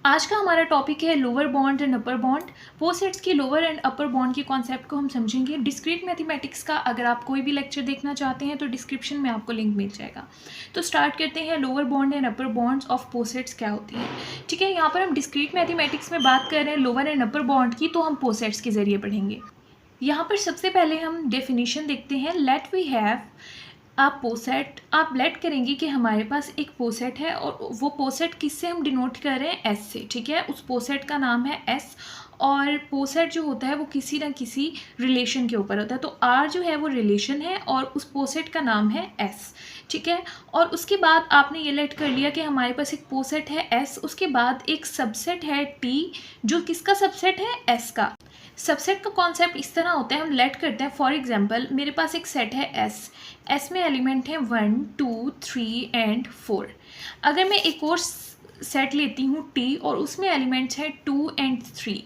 आज का हमारा टॉपिक है lower bound and upper bound. Posets की लोअर एंड अपर बॉन्ड के कॉन्सेप्ट को हम समझेंगे। डिस्क्रीट मैथमेटिक्स का अगर आप कोई भी लेक्चर देखना चाहते हैं तो डिस्क्रिप्शन में आपको लिंक मिल जाएगा। तो स्टार्ट करते हैं, lower bound and upper bounds of posets क्या होती हैं। ठीक है, यहाँ पर हम डिस्क्रीट मैथमेटिक्स में बात कर रहे हैं लोअर एंड अपर बॉन्ड की, तो हम पोसेट्स के जरिए पढ़ेंगे। यहाँ पर सबसे पहले हम डेफिनेशन देखते हैं। लेट वी हैव आप पोसेट, आप लेट करेंगे कि हमारे पास एक पोसेट है और वो पोसेट किससे हम डिनोट कर रहे हैं, एस से। ठीक है, उस पोसेट का नाम है एस और पोसेट जो होता है वो किसी ना किसी रिलेशन के ऊपर होता है। तो आर जो है वो रिलेशन है और उस पोसेट का नाम है एस। ठीक है, और उसके बाद आपने ये लेट कर लिया कि हमारे पास एक पोसेट है एस, उसके बाद एक सबसेट है टी जो किसका सबसेट है, एस का। सबसेट का कॉन्सेप्ट इस तरह होता है, हम लेट करते हैं। फॉर एग्जांपल मेरे पास एक सेट है एस में एलिमेंट है 1 2 3 एंड 4। अगर मैं एक और सेट लेती हूँ टी और उसमें एलिमेंट्स हैं 2 एंड 3,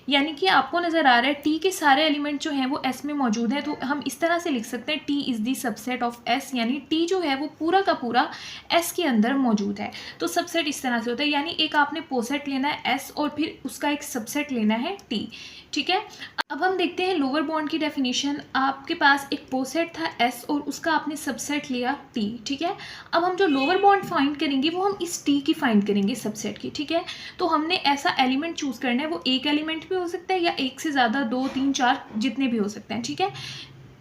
यानी कि आपको नज़र आ रहा है टी के सारे एलिमेंट जो हैं वो एस में मौजूद हैं, तो हम इस तरह से लिख सकते हैं T is the subset of S, यानी टी जो है वो पूरा का पूरा एस के अंदर मौजूद है। तो सबसेट इस तरह से होता है, यानी एक आपने पोसेट लेना है एस और फिर उसका एक सबसेट लेना है टी। ठीक है, अब हम देखते हैं लोअर बॉन्ड की डेफिनेशन। आपके पास एक पोसेट था एस और उसका आपने सबसेट लिया टी। ठीक है, अब हम जो लोअर बॉन्ड फाइंड करेंगे वो हम इस टी की फाइंड करेंगे, सबसेट की। ठीक है, तो हमने ऐसा एलिमेंट चूज करना है, वो एक एलिमेंट भी हो सकता है या एक से ज़्यादा, 2 3 4 जितने भी हो सकते हैं। ठीक है,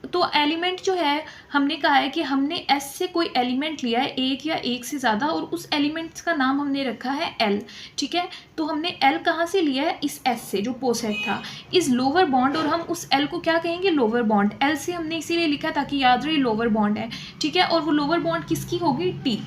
तो एलिमेंट जो है हमने कहा है कि हमने एस से कोई एलिमेंट लिया है, एक या एक से ज़्यादा, और उस एलिमेंट्स का नाम हमने रखा है एल। ठीक है, तो हमने एल कहाँ से लिया है, इस एस से जो पोसेट था, इस लोअर बॉन्ड, और हम उस एल को क्या कहेंगे, लोअर बॉन्ड। एल से हमने इसीलिए लिखा ताकि याद रहे लोअर बॉन्ड है। ठीक है, और वो लोअर बॉन्ड किसकी होगी, टी।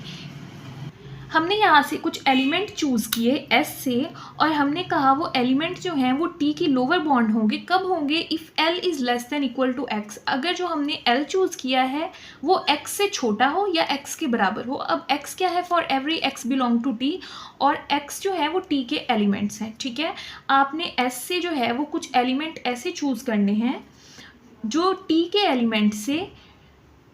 हमने यहाँ से कुछ एलिमेंट चूज़ किए एस से और हमने कहा वो एलिमेंट जो हैं वो टी की लोअर बॉन्ड होंगे। कब होंगे, if L is less than equal to X. अगर जो हमने एल चूज़ किया है वो एक्स से छोटा हो या एक्स के बराबर हो। अब एक्स क्या है, for every X belong to T, और एक्स जो है वो टी के एलिमेंट्स हैं। ठीक है, आपने एस से जो है वो कुछ एलिमेंट ऐसे चूज़ करने हैं जो टी के एलिमेंट से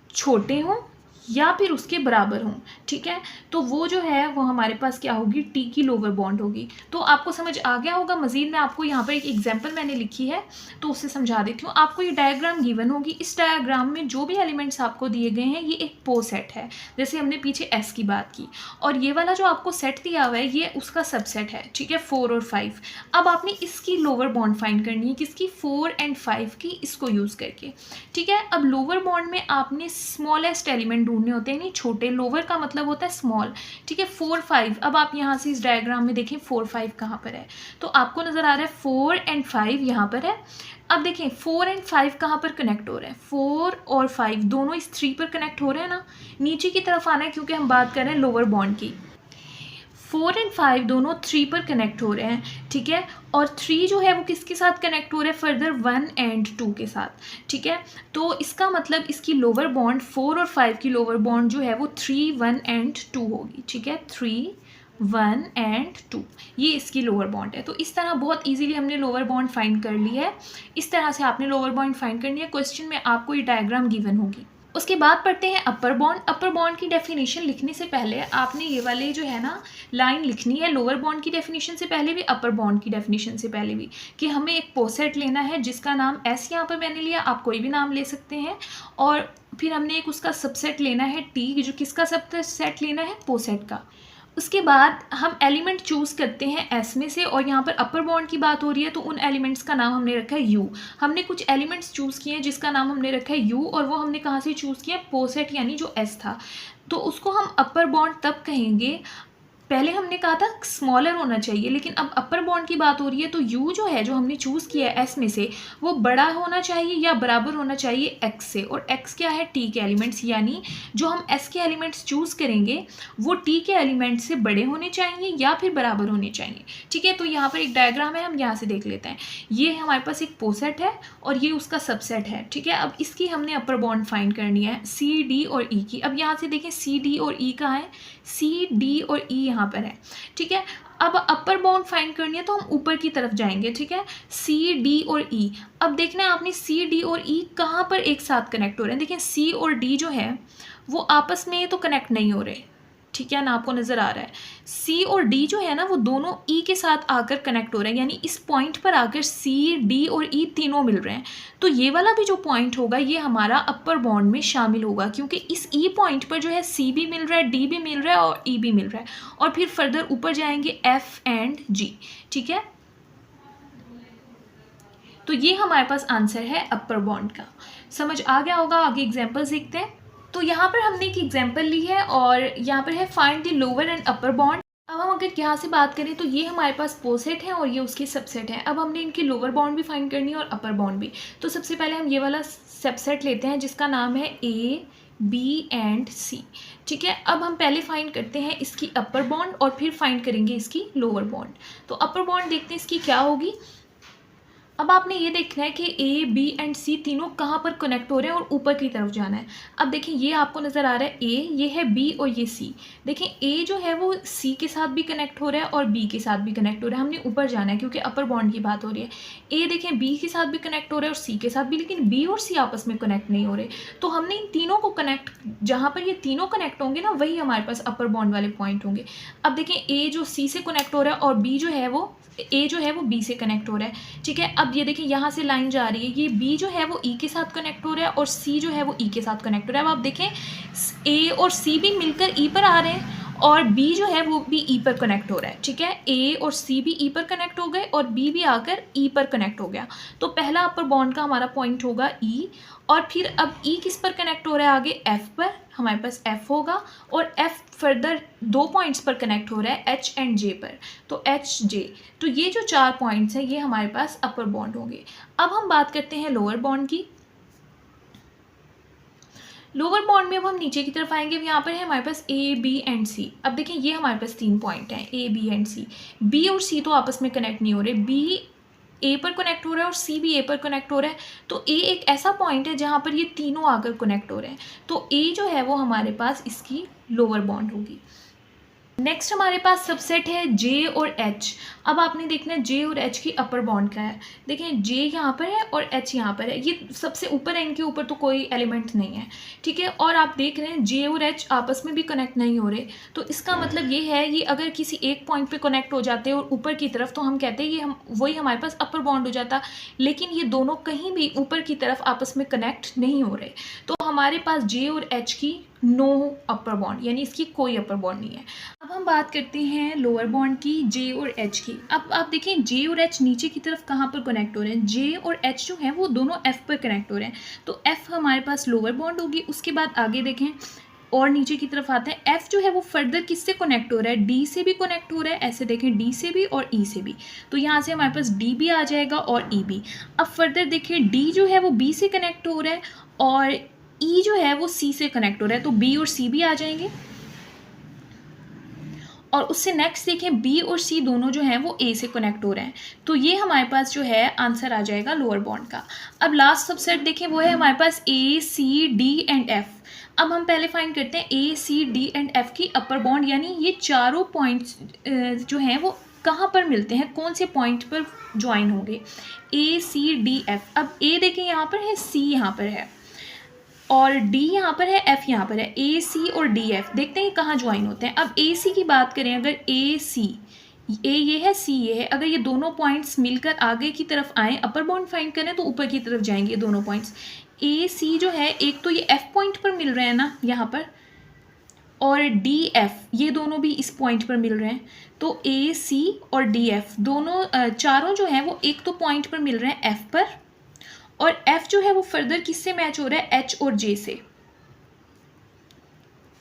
छोटे हों या फिर उसके बराबर हों। ठीक है, तो वो जो है वो हमारे पास क्या होगी, टी की लोअर बॉन्ड होगी। तो आपको समझ आ गया होगा। मज़ीद मैं आपको यहाँ पर एक एग्जांपल मैंने लिखी है तो उससे समझा देती हूँ। आपको ये डायग्राम गिवन होगी, इस डायग्राम में जो भी एलिमेंट्स आपको दिए गए हैं ये एक पोसेट है, जैसे हमने पीछे एस की बात की, और ये वाला जो आपको सेट दिया हुआ है ये उसका सबसेट है। ठीक है, 4 और 5। अब आपने इसकी लोअर बॉन्ड फाइंड करनी है, किसकी, 4 एंड 5 की, इसको यूज़ करके। ठीक है, अब लोअर बॉन्ड में आपने स्मॉलेस्ट एलिमेंट ढूंढने होते हैं, नहीं छोटे, लोअर का मतलब होता है स्मॉल। ठीक है, 4 5। अब आप यहाँ से इस डायग्राम में देखें 4 5 कहाँ पर है, तो आपको नज़र आ रहा है 4 एंड 5 यहाँ पर है। अब देखें 4 एंड 5 कहाँ पर कनेक्ट हो रहे हैं, 4 और 5 दोनों इस 3 पर कनेक्ट हो रहे हैं ना, नीचे की तरफ आना है क्योंकि हम बात कर रहे हैं लोअर बॉन्ड की। 4 एंड 5 दोनों 3 पर कनेक्ट हो रहे हैं। ठीक है, और 3 जो है वो किसके साथ कनेक्ट हो रहे हैं, फर्दर 1 एंड 2 के साथ। ठीक है, तो इसका मतलब इसकी लोअर बॉन्ड 4 और 5 की लोअर बॉन्ड जो है वो 3 1 एंड 2 होगी। ठीक है, 3 1 एंड 2 ये इसकी लोअर बॉन्ड है। तो इस तरह बहुत इजीली हमने लोअर बॉन्ड फाइंड कर ली है। इस तरह से आपने लोअर बॉन्ड फाइंड करनी है। क्वेश्चन में आपको ये डायग्राम गिवन होगी। उसके बाद पढ़ते हैं अपर बॉन्ड। अपर बॉन्ड की डेफिनेशन लिखने से पहले आपने ये वाले जो है ना लाइन लिखनी है, लोअर बॉन्ड की डेफिनेशन से पहले भी, अपर बॉन्ड की डेफिनेशन से पहले भी, कि हमें एक पोसेट लेना है जिसका नाम एस यहाँ पर मैंने लिया, आप कोई भी नाम ले सकते हैं, और फिर हमने एक उसका सबसेट लेना है टी, जो किसका सबसेट लेना है, पोसेट का। उसके बाद हम एलिमेंट चूज़ करते हैं एस में से, और यहाँ पर अपर बॉन्ड की बात हो रही है तो उन एलिमेंट्स का नाम हमने रखा है यू। हमने कुछ एलिमेंट्स चूज़ किए हैं जिसका नाम हमने रखा है यू, और वो हमने कहाँ से चूज़ किया, पोसेट यानी जो एस था। तो उसको हम अपर बॉन्ड तब कहेंगे, पहले हमने कहा था स्मॉलर होना चाहिए, लेकिन अब अपर बॉन्ड की बात हो रही है तो यू जो है, जो हमने चूज़ किया है एस में से, वो बड़ा होना चाहिए या बराबर होना चाहिए एक्स से। और एक्स क्या है, टी के एलिमेंट्स, यानी जो हम एस के एलिमेंट्स चूज़ करेंगे वो टी के एलिमेंट्स से बड़े होने चाहिए या फिर बराबर होने चाहिए। ठीक है, तो यहाँ पर एक डायग्राम है, हम यहाँ से देख लेते हैं। ये हमारे पास एक पोसेट है और ये उसका सबसेट है। ठीक है, अब इसकी हमने अपर बॉन्ड फाइंड करनी है, सी डी और ई की। अब यहाँ से देखें सी डी और ई कहाँ है, सी डी और ई यहाँ पर है। ठीक है, अब अपर बाउंड फाइंड करनी है तो हम ऊपर की तरफ जाएंगे। ठीक है, सी डी और ई। अब देखना है आपने सी डी और ई कहाँ पर एक साथ कनेक्ट हो रहे हैं। देखिए सी और डी जो है वो आपस में तो कनेक्ट नहीं हो रहे, ठीक है ना, आपको नज़र आ रहा है। सी और डी जो है ना वो दोनों ई के साथ आकर कनेक्ट हो रहे हैं, यानी इस पॉइंट पर आकर सी, डी और ई तीनों मिल रहे हैं। तो ये वाला भी जो पॉइंट होगा ये हमारा अपर बॉन्ड में शामिल होगा, क्योंकि इस ई पॉइंट पर जो है सी भी मिल रहा है, डी भी मिल रहा है और ई भी मिल रहा है। और फिर फर्दर ऊपर जाएंगे एफ एंड जी, ठीक है। तो ये हमारे पास आंसर है अपर बॉन्ड का। समझ आ गया होगा। आगे एग्जाम्पल्स देखते हैं। तो यहाँ पर हमने एक एग्जाम्पल ली है और यहाँ पर है find the lower and upper bond. अब हम अगर यहाँ से बात करें तो ये हमारे पास पोसेट है और ये उसके सबसेट हैं। अब हमने इनकी लोअर बॉन्ड भी फाइंड करनी है और अपर बॉन्ड भी। तो सबसे पहले हम ये वाला सबसेट लेते हैं जिसका नाम है ए, बी एंड सी, ठीक है। अब हम पहले फाइंड करते हैं इसकी अपर बॉन्ड और फिर फाइंड करेंगे इसकी लोअर बॉन्ड। तो अपर बॉन्ड देखते हैं इसकी क्या होगी। अब आपने ये देखना है कि ए, बी एंड सी तीनों कहाँ पर कनेक्ट हो रहे हैं और ऊपर की तरफ जाना है। अब देखिए ये आपको नज़र आ रहा है ए, ये है बी और ये सी। देखिए ए जो है वो सी के साथ भी कनेक्ट हो रहा है और बी के साथ भी कनेक्ट हो रहा है। हमने ऊपर जाना है क्योंकि अपर बॉन्ड की बात हो रही है। ए देखें बी के साथ भी कनेक्ट हो रहा है और सी के साथ भी, लेकिन बी और सी आपस में कनेक्ट नहीं हो रहे। तो हमने इन तीनों को कनेक्ट, जहाँ पर ये तीनों कनेक्ट होंगे ना वही हमारे पास अपर बॉन्ड वाले पॉइंट होंगे। अब देखें ए जो सी से कनेक्ट हो रहा है और बी जो है वो ए जो है वो बी से कनेक्ट हो रहा है, ठीक है। अब ये देखिए यहाँ से लाइन जा रही है, ये बी जो है वो ई के साथ कनेक्ट हो रहा है और सी जो है वो ई के साथ कनेक्ट हो रहा है। अब आप देखें ए और सी भी मिलकर ई पर आ रहे हैं और बी जो है वो भी ई पर कनेक्ट हो रहा है, ठीक है। ए और सी भी ई पर कनेक्ट हो गए और बी भी आकर ई पर कनेक्ट हो गया। तो पहला अपर बॉन्ड का हमारा पॉइंट होगा ई। और फिर अब ई किस पर कनेक्ट हो रहा है आगे, एफ पर। हमारे पास एफ होगा और एफ फर्दर 2 पॉइंट्स पर कनेक्ट हो रहा है एच एंड जे पर, तो एच जे। तो ये जो 4 पॉइंट्स हैं ये हमारे पास अपर बॉन्ड होंगे। अब हम बात करते हैं लोअर बॉन्ड की। लोअर बॉन्ड में अब हम नीचे की तरफ आएंगे। यहाँ पर है हमारे पास ए, बी एंड सी। अब देखें ये हमारे पास 3 पॉइंट हैं, ए, बी एंड सी। बी और सी तो आपस में कनेक्ट नहीं हो रहे, बी ए पर कनेक्ट हो रहा है और सी भी ए पर कनेक्ट हो रहा है। तो ए एक ऐसा पॉइंट है जहाँ पर ये तीनों आकर कनेक्ट हो रहे हैं। तो ए जो है वो हमारे पास इसकी लोअर बॉन्ड होगी। नेक्स्ट हमारे पास सबसेट है जे और एच। अब आपने देखना है जे और एच की अपर बॉन्ड क्या है। देखें जे यहाँ पर है और एच यहाँ पर है, ये सबसे ऊपर है, इनके ऊपर तो कोई एलिमेंट नहीं है, ठीक है। और आप देख रहे हैं जे और एच आपस में भी कनेक्ट नहीं हो रहे। तो इसका मतलब ये है ये अगर किसी एक पॉइंट पे कनेक्ट हो जाते हैं और ऊपर की तरफ, तो हम कहते हैं ये हम वही हमारे पास अपर बॉन्ड हो जाता। लेकिन ये दोनों कहीं भी ऊपर की तरफ आपस में कनेक्ट नहीं हो रहे। तो हमारे पास जे और एच की नो अपर बॉन्ड, यानी इसकी कोई अपर बॉन्ड नहीं है। अब हम बात करते हैं लोअर बॉन्ड की, जे और एच की। अब आप देखें जे और एच नीचे की तरफ कहाँ पर कनेक्ट हो रहे हैं। जे और एच जो है वो दोनों एफ पर कनेक्ट हो रहे हैं। तो एफ हमारे पास लोअर बॉन्ड होगी। उसके बाद आगे देखें और नीचे की तरफ आते हैं। एफ जो है वो फर्दर किससे कनेक्ट हो रहा है, डी से भी कनेक्ट हो रहा है। ऐसे देखें डी से भी और ई से भी। तो यहाँ से हमारे पास डी भी आ जाएगा और ई भी। अब फर्दर देखिए डी जो है वो बी से कनेक्ट हो रहा है और ई जो है वो सी से कनेक्ट हो रहा है। तो बी और सी भी आ जाएंगे। और उससे नेक्स्ट देखें बी और सी दोनों जो हैं वो ए से कनेक्ट हो रहे हैं। तो ये हमारे पास जो है आंसर आ जाएगा लोअर बॉन्ड का। अब लास्ट सबसेट देखें वो है हमारे पास ए, सी, डी एंड एफ। अब हम पहले फाइंड करते हैं ए, सी, डी एंड एफ की अपर बॉन्ड, यानी ये चारों पॉइंट्स जो हैं वो कहाँ पर मिलते हैं, कौन से पॉइंट पर ज्वाइन होंगे। ए, सी, डी, एफ। अब ए देखें यहाँ पर है, सी यहाँ पर है और डी यहाँ पर है, एफ यहाँ पर है। ए, सी और डी, एफ देखते हैं कहाँ ज्वाइन होते हैं। अब ए, सी की बात करें, अगर ए, सी, ए ये है, सी ये है, अगर ये दोनों पॉइंट्स मिलकर आगे की तरफ आएँ, अपर बॉन्ड फाइंड करें तो ऊपर की तरफ जाएंगे दोनों पॉइंट्स। ए, सी जो है एक तो ये एफ पॉइंट पर मिल रहे हैं ना यहाँ पर, और डी, एफ ये दोनों भी इस पॉइंट पर मिल रहे हैं। तो ए, सी और डी, एफ दोनों चारों जो हैं वो एक तो पॉइंट पर मिल रहे हैं एफ पर, और एफ जो है वो फर्दर किससे मैच हो रहा है, एच और जे से।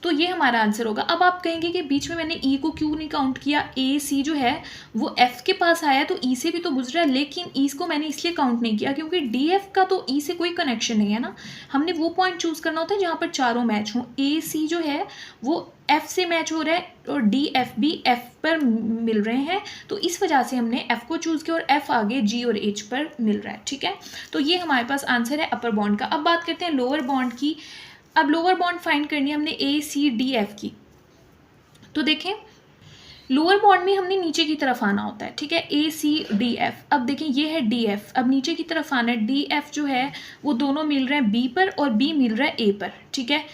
तो ये हमारा आंसर होगा। अब आप कहेंगे कि बीच में मैंने ई को क्यों नहीं काउंट किया। ए, सी जो है वो एफ के पास आया तो ई से भी तो गुजरा है, लेकिन ई को मैंने इसलिए काउंट नहीं किया क्योंकि डी, एफ का तो ई से कोई कनेक्शन नहीं है ना। हमने वो पॉइंट चूज़ करना होता है जहाँ पर चारों मैच हों। ए, सी जो है वो एफ से मैच हो रहा है और डी, एफ भी एफ पर मिल रहे हैं। तो इस वजह से हमने एफ को चूज़ किया और एफ आगे जी और एच पर मिल रहा है, ठीक है। तो ये हमारे पास आंसर है अपर बॉन्ड का। अब बात करते हैं लोअर बॉन्ड की। अब लोअर बॉन्ड फाइंड करनी है हमने ए, सी, डी, एफ की। तो देखें लोअर बॉन्ड में हमने नीचे की तरफ आना होता है, ठीक है। ए, सी, डी, एफ। अब देखें ये है डी, एफ। अब नीचे की तरफ आना है। डी, एफ जो है वो दोनों मिल रहे हैं बी पर और बी मिल रहा है ए पर, ठीक है।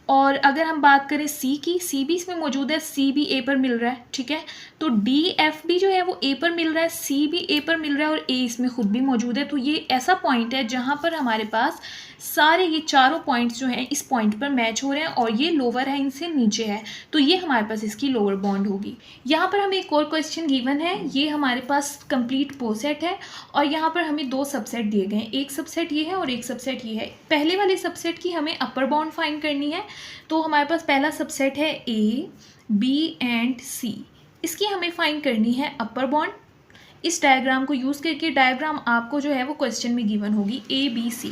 और अगर हम बात करें सी की, सी भी इसमें मौजूद है, सी भी ए पर मिल रहा है, ठीक है। तो डी एफ भी जो है वो ए पर मिल रहा है, सी भी ए पर मिल रहा है और ए इसमें खुद भी मौजूद है। तो ये ऐसा पॉइंट है जहाँ पर हमारे पास सारे ये चारों पॉइंट्स जो हैं इस पॉइंट पर मैच हो रहे हैं और ये लोअर है, इनसे नीचे है, तो ये हमारे पास इसकी लोअर बॉन्ड होगी। यहाँ पर हमें एक और क्वेश्चन गिवन है, ये हमारे पास कंप्लीट पोसेट है और यहाँ पर हमें दो सबसेट दिए गए हैं, एक सबसेट ये है और एक सबसेट ये है। पहले वाले सबसेट की हमें अपर बॉन्ड फाइंड करनी है, तो हमारे पास पहला सबसेट है ए, बी एंड सी, इसकी हमें फाइंड करनी है अपर बॉन्ड। इस डायग्राम को यूज़ करके, डायग्राम आपको जो है वो क्वेश्चन में गिवन होगी ए बी सी।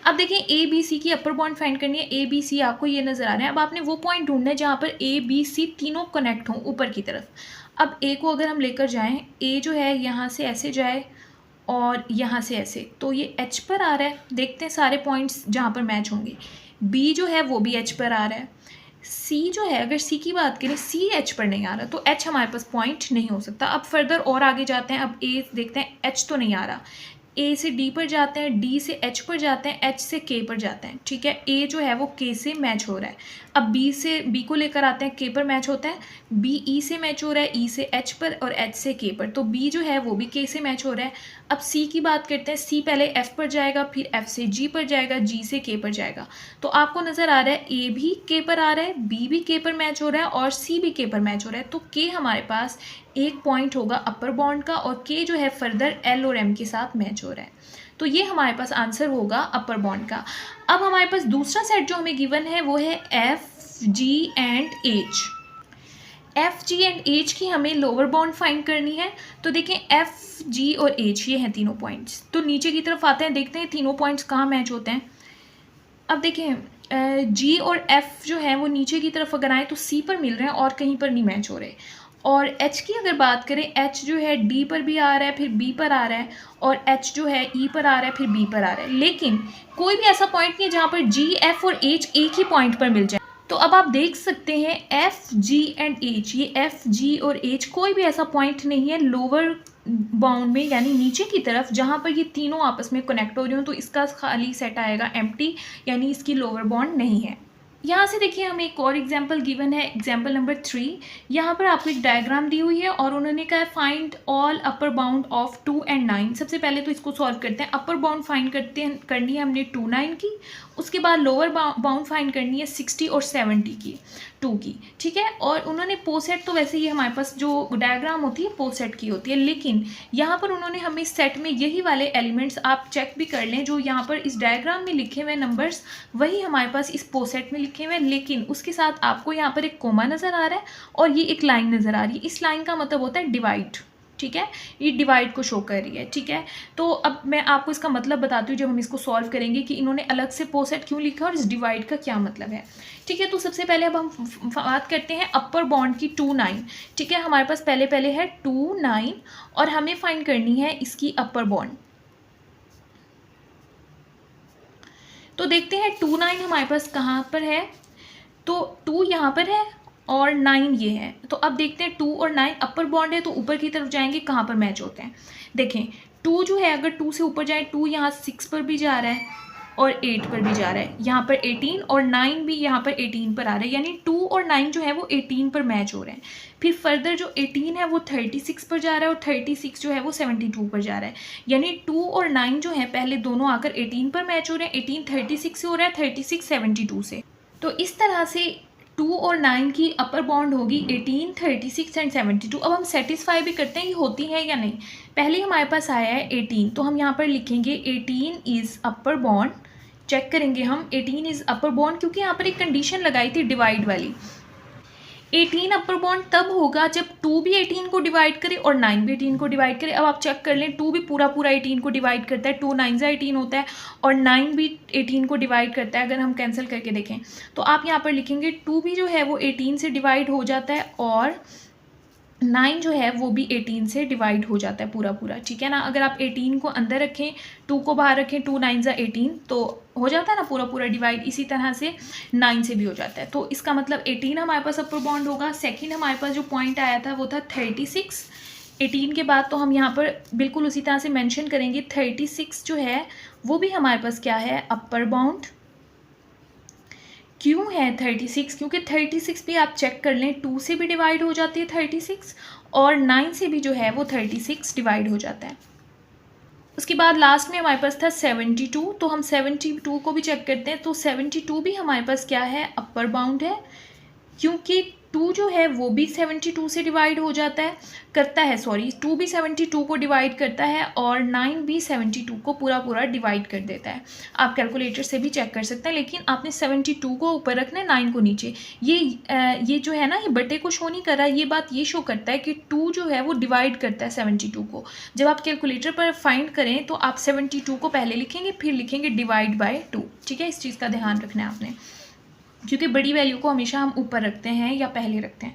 अब देखें ए बी सी की अपर बॉन्ड फाइंड करनी है, ए बी सी आपको ये नज़र आ रहे हैं। अब आपने वो पॉइंट ढूंढना है जहाँ पर ए बी सी तीनों कनेक्ट हों ऊपर की तरफ। अब ए को अगर हम लेकर जाएं, ए जो है यहाँ से ऐसे जाए और यहाँ से ऐसे, तो ये एच पर आ रहा है। देखते हैं सारे पॉइंट्स जहाँ पर मैच होंगे। बी जो है वो भी एच पर आ रहा है। सी जो है, अगर सी की बात करें, सी एच पर नहीं आ रहा, तो एच हमारे पास पॉइंट नहीं हो सकता। अब फर्दर और आगे जाते हैं, अब ए देखते हैं, एच तो नहीं आ रहा। ए से डी पर जाते हैं, डी से एच पर जाते हैं, एच से के पर जाते हैं, ठीक है। ए जो है वो के से मैच हो रहा है। अब बी से, बी को लेकर आते हैं, के पर मैच होता है। बी ई से मैच हो रहा है, ई से एच पर और एच से के पर, तो बी जो है वो भी के से मैच हो रहा है। अब सी की बात करते हैं, सी पहले एफ पर जाएगा, फिर एफ से जी पर जाएगा, जी से के पर जाएगा। तो आपको नज़र आ रहा है ए भी के पर आ रहा है, बी भी के पर मैच हो रहा है और सी भी के पर मैच हो रहा है। तो के हमारे पास एक पॉइंट होगा अपर बॉन्ड का और के जो है फर्दर एल और एम के साथ मैच हो रहा है। तो ये हमारे पास आंसर होगा अपर बॉन्ड का। अब हमारे पास दूसरा सेट जो हमें गिवन है वो है F G and H. F G and H की हमें लोअर बॉन्ड फाइंड करनी है। तो देखें एफ जी और एच ये हैं तीनों पॉइंट्स। तो नीचे की तरफ आते हैं, देखते हैं तीनों पॉइंट्स कहाँ मैच होते हैं। अब देखें जी और एफ जो है वो नीचे की तरफ अगर आए तो सी पर मिल रहे हैं और कहीं पर नहीं मैच हो रहे। और एच की अगर बात करें, एच जो है डी पर भी आ रहा है, फिर बी पर आ रहा है, और एच जो है ई पर आ रहा है, फिर बी पर आ रहा है। लेकिन कोई भी ऐसा पॉइंट नहीं है जहाँ पर जी एफ और एच एक ही पॉइंट पर मिल जाए। तो अब आप देख सकते हैं एफ जी एंड एच, ये एफ जी और एच कोई भी ऐसा पॉइंट नहीं है लोअर बाउंड में, यानी नीचे की तरफ, जहाँ पर ये तीनों आपस में कनेक्ट हो रहे हो, तो इसका खाली सेट आएगा एम्प्टी, यानी इसकी लोअर बाउंड नहीं है। यहाँ से देखिए हमें एक और एग्जाम्पल गिवन है, एग्जाम्पल नंबर 3। यहाँ पर आपको एक डायग्राम दी हुई है और उन्होंने कहा है find all upper bound of 2 and 9। सबसे पहले तो इसको सॉल्व करते हैं। अपर बाउंड फाइंड करनी है हमने 2 9 की, उसके बाद लोअर बाउंड फाइंड करनी है 60 और 70 की, 2 की, ठीक है। और उन्होंने पोसेट, तो वैसे ही हमारे पास जो डायग्राम होती है पोसेट की होती है, लेकिन यहाँ पर उन्होंने हमें सेट में यही वाले एलिमेंट्स, आप चेक भी कर लें, जो यहाँ पर इस डायग्राम में लिखे हुए नंबर्स वही हमारे पास इस पोसेट में लिखे हुए हैं, लेकिन उसके साथ आपको यहाँ पर एक कोमा नज़र आ रहा है और ये एक लाइन नज़र आ रही है। इस लाइन का मतलब होता है डिवाइड, ठीक है, ये डिवाइड को शो कर रही है, ठीक है। तो अब मैं आपको इसका मतलब बताती हूँ जब हम इसको सॉल्व करेंगे कि इन्होंने अलग से पोसेट क्यों लिखा और इस डिवाइड का क्या मतलब है, ठीक है। तो सबसे पहले अब हम बात करते हैं अपर बॉन्ड की 2 9, ठीक है। हमारे पास पहले है 2 9 और हमें फाइंड करनी है इसकी अपर बॉन्ड। तो देखते हैं 2 9 हमारे पास कहाँ पर है, तो 2 यहाँ पर है और 9 ये है। तो अब देखते हैं 2 और 9 अपर बॉन्ड है, तो ऊपर की तरफ जाएंगे, कहाँ पर मैच होते हैं। देखें 2 जो है, अगर 2 से ऊपर जाए, 2 यहाँ 6 पर भी जा रहा है और 8 पर भी जा रहा है, यहाँ पर 18, और 9 भी यहाँ पर 18 पर आ रहा है, यानी 2 और 9 जो है वो 18 पर मैच हो रहे हैं। फिर फर्दर जो 18 है वो 36 पर जा रहा है और 36 जो है वो 72 पर जा रहा है, यानी 2 और 9 जो है पहले दोनों आकर 18 पर मैच हो रहे हैं। 18 36 से हो रहा है, 36 72 से। तो इस तरह से 2 और 9 की अपर बॉन्ड होगी 18, 36 एंड 72। अब हम सेटिस्फाई भी करते हैं ये होती है या नहीं। पहले हमारे पास आया है 18, तो हम यहाँ पर लिखेंगे 18 इज़ अपर बॉन्ड। चेक करेंगे हम 18 इज़ अपर बॉन्ड, क्योंकि यहाँ पर एक कंडीशन लगाई थी डिवाइड वाली। 18 अपर बॉन्ड तब होगा जब 2 भी 18 को डिवाइड करे और 9 भी 18 को डिवाइड करे। अब आप चेक कर लें, 2 भी पूरा 18 को डिवाइड करता है, 2 9 18 होता है, और 9 भी 18 को डिवाइड करता है। अगर हम कैंसिल करके देखें तो आप यहाँ पर लिखेंगे 2 भी जो है वो 18 से डिवाइड हो जाता है और 9 जो है वो भी 18 से डिवाइड हो जाता है पूरा, ठीक है ना। अगर आप 18 को अंदर रखें, 2 को बाहर रखें, 2 9 18, तो हो जाता है ना पूरा डिवाइड। इसी तरह से 9 से भी हो जाता है। तो इसका मतलब 18 हमारे पास अपर बॉन्ड होगा। सेकंड हमारे पास जो पॉइंट आया था वो था 36। 18 के बाद तो हम यहाँ पर बिल्कुल उसी तरह से मेंशन करेंगे, 36 जो है वो भी हमारे पास क्या है, अपर बाउंड। क्यों है 36? क्योंकि 36 भी आप चेक कर लें 2 से भी डिवाइड हो जाती है 36 और 9 से भी जो है वो 36 डिवाइड हो जाता है। उसके बाद लास्ट में हमारे पास था 72, तो हम 72 को भी चेक करते हैं। तो 72 भी हमारे पास क्या है, अपर बाउंड है, क्योंकि 2 जो है वो भी 72 से डिवाइड हो जाता है, करता है, सॉरी 2 भी 72 को डिवाइड करता है और 9 भी 72 को पूरा पूरा डिवाइड कर देता है। आप कैलकुलेटर से भी चेक कर सकते हैं, लेकिन आपने 72 को ऊपर रखना है, 9 को नीचे। ये जो है ना, ये बटे को शो नहीं कर रहा, ये बात ये शो करता है कि 2 जो है वो डिवाइड करता है 72 को। जब आप कैलकुलेटर पर फाइंड करें तो आप 72 को पहले लिखेंगे, फिर लिखेंगे डिवाइड बाय 2। ठीक है, इस चीज़ का ध्यान रखना है आपने, क्योंकि बड़ी वैल्यू को हमेशा हम ऊपर रखते हैं या पहले रखते हैं।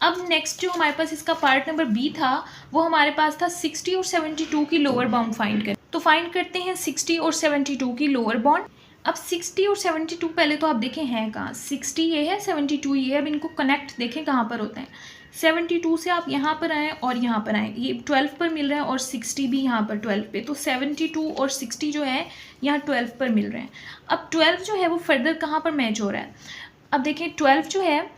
अब नेक्स्ट जो हमारे पास इसका पार्ट नंबर बी था, वो हमारे पास था 60 और 72 की लोअर बाउंड फाइंड करें। तो फाइंड करते हैं 60 और 72 की लोअर बाउंड। अब 60 और 72 पहले तो आप देखें हैं कहाँ, 60 ये है, 72 ये है। अब इनको कनेक्ट देखें कहाँ पर होते हैं। 72 से आप यहाँ पर आएँ और यहाँ पर आएँ, ये 12 पर मिल रहा है और 60 भी यहाँ पर 12 पे, तो 72 और 60 जो है यहाँ 12 पर मिल रहे हैं। अब 12 जो है वो फर्दर कहाँ पर मैच हो रहा है, अब देखें 12 जो है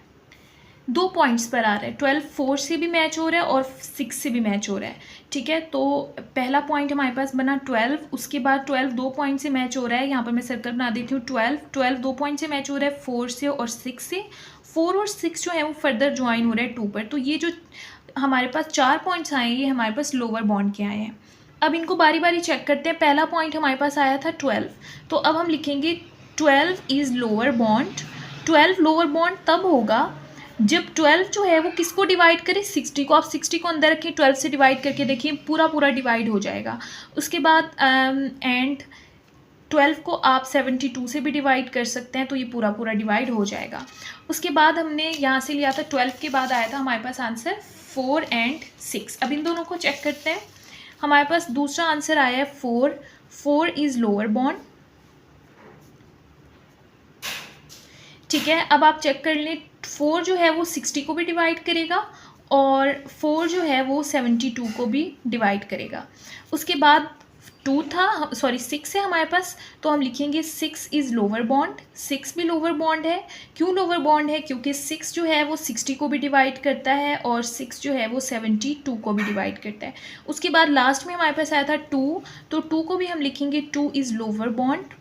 2 पॉइंट्स पर आ रहा है। 12 4 से भी मैच हो रहा है और 6 से भी मैच हो रहा है। ठीक है, तो पहला पॉइंट हमारे पास बना 12, उसके बाद 12 2 पॉइंट से मैच हो रहा है, यहाँ पर मैं सर्कल बना देती हूँ। 12 2 पॉइंट से मैच हो रहा है 4 से और 6 से। 4 और 6 जो है वो फर्दर ज्वाइन हो रहा है 2 पर। तो ये जो हमारे पास 4 पॉइंट्स आए, ये हमारे पास लोअर बॉन्ड के आए हैं। अब इनको बारी बारी चेक करते हैं। पहला पॉइंट हमारे पास आया था 12, तो अब हम लिखेंगे 12 is lower bond. 12 lower bond तब होगा जब 12 जो है वो किसको डिवाइड करे, 60 को। आप 60 को अंदर रखें, 12 से डिवाइड करके देखिए पूरा पूरा डिवाइड हो जाएगा। उसके बाद एंड 12 को आप 72 से भी डिवाइड कर सकते हैं, तो ये पूरा पूरा डिवाइड हो जाएगा। उसके बाद हमने यहाँ से लिया था 12 के बाद आया था हमारे पास आंसर 4 एंड 6। अब इन दोनों को चेक करते हैं। हमारे पास दूसरा आंसर आया है 4 इज़ लोअर बॉन्ड। ठीक है, अब आप चेक कर लें, 4 जो है वो 60 को भी डिवाइड करेगा और 4 जो है वो 72 को भी डिवाइड करेगा। उसके बाद 2 था, सॉरी 6 है हमारे पास, तो हम लिखेंगे 6 इज़ लोअर बॉन्ड। 6 भी लोअर बॉन्ड है। क्यों लोअर बॉन्ड है, क्योंकि 6 जो है वो 60 को भी डिवाइड करता है और 6 जो है वो 72 को भी डिवाइड करता है। उसके बाद लास्ट में हमारे पास आया था 2, तो 2 को भी हम लिखेंगे 2 इज़ लोअर बॉन्ड।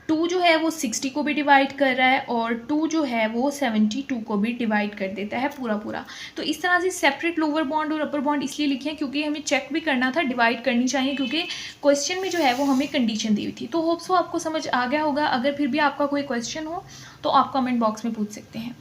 2 जो है वो 60 को भी डिवाइड कर रहा है और 2 जो है वो 72 को भी डिवाइड कर देता है पूरा पूरा। तो इस तरह से सेपरेट लोअर बॉन्ड और अपर बॉन्ड इसलिए लिखे हैं क्योंकि हमें चेक भी करना था, डिवाइड करनी चाहिए, क्योंकि क्वेश्चन में जो है वो हमें कंडीशन दी हुई थी। तो होप्स हो आपको समझ आ गया होगा। अगर फिर भी आपका कोई क्वेश्चन हो तो आप कमेंट बॉक्स में पूछ सकते हैं।